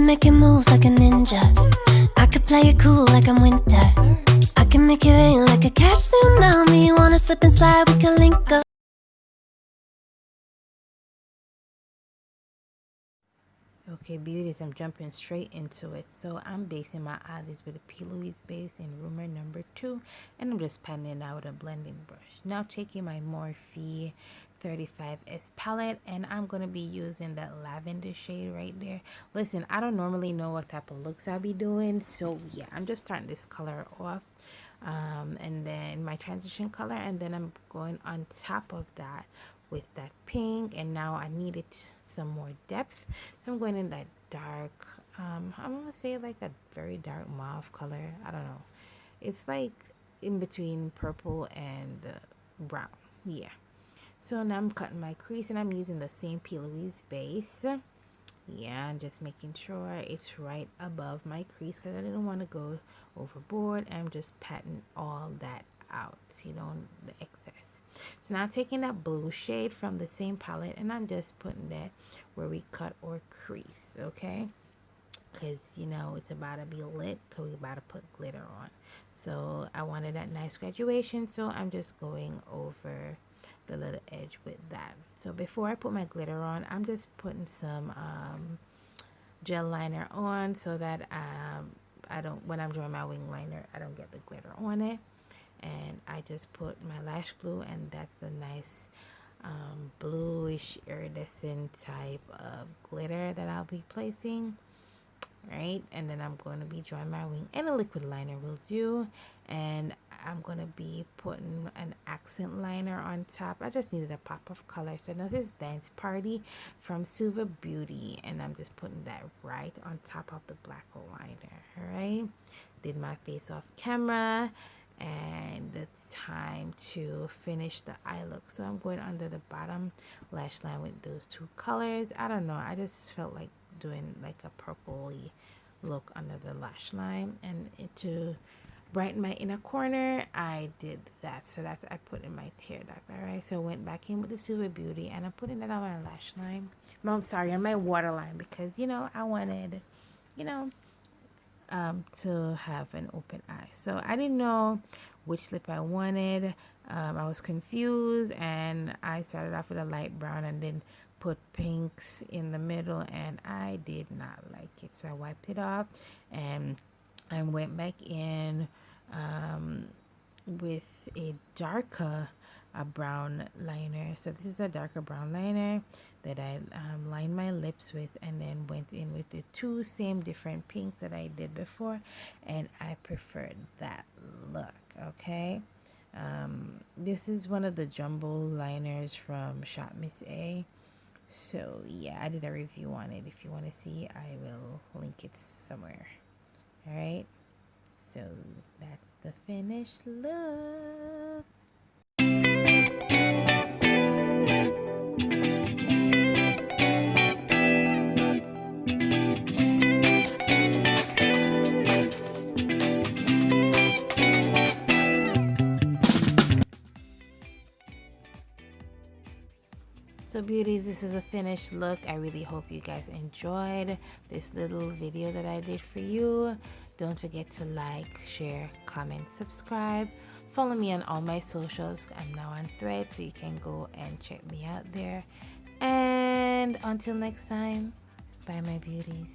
can make it move like a ninja. I could play it cool like I'm winter. I can make it rain like a catch tsunami. You wanna slip and slide, we can link up. Okay, beauties, I'm jumping straight into it. So I'm basing my eyelids with a P. Louise base in Rumor number 2, and I'm just patting it out with a blending brush. Now taking my Morphe 35S palette, and I'm going to be using that lavender shade right there. Listen, I don't normally know what type of looks I'll be doing, so yeah, I'm just starting this color off. And then my transition color, and then I'm going on top of that with that pink, and now I needed some more depth, so I'm going in that dark, I'm gonna say like a very dark mauve color. I don't know, it's like in between purple and brown. Yeah, so now I'm cutting my crease, and I'm using the same P. Louise base. Yeah, I'm just making sure it's right above my crease because I didn't want to go overboard. I'm just patting all that out, you know, the excess. So now taking that blue shade from the same palette, and I'm just putting that where we cut or crease, okay? Because, you know, it's about to be lit, because we're about to put glitter on. So I wanted that nice graduation, so I'm just going over the little edge with that. So before I put my glitter on, I'm just putting some gel liner on so that I don't, when I'm drawing my wing liner, I don't get the glitter on it. And I just put my lash glue, and that's a nice bluish iridescent type of glitter that I'll be placing. Right, and then I'm going to be drawing my wing, and a liquid liner will do, and I'm going to be putting an accent liner on top. I just needed a pop of color, so now this is Dance Party from Suva Beauty, and I'm just putting that right on top of the black liner. All right, did my face off camera, and it's time to finish the eye look. So I'm going under the bottom lash line with those two colors. I don't know, I just felt like doing like a purpley look under the lash line, and to brighten my inner corner, I did that. So that's, I put in my tear duct. All right, so I went back in with the Suva Beauty, and I'm putting that on my lash line. No, I'm sorry, on my waterline, because you know I wanted, you know, to have an open eye. So I didn't know which lip I wanted. I was confused, and I started off with a light brown and then put pinks in the middle, and I did not like it. So I wiped it off, and I went back in with a darker brown liner. So this is a darker brown liner that I lined my lips with, and then went in with the two same different pinks that I did before, and I preferred that look. Okay, this is one of the jumbo liners from Shop Miss A. So yeah, I did a review on it. If you want to see, I will link it somewhere. All right, so that's the finished look. So beauties, this is a finished look. I really hope you guys enjoyed this little video that I did for you. Don't forget to like, share, comment, subscribe. Follow me on all my socials. I'm now on Thread, so you can go and check me out there. And until next time, bye my beauties.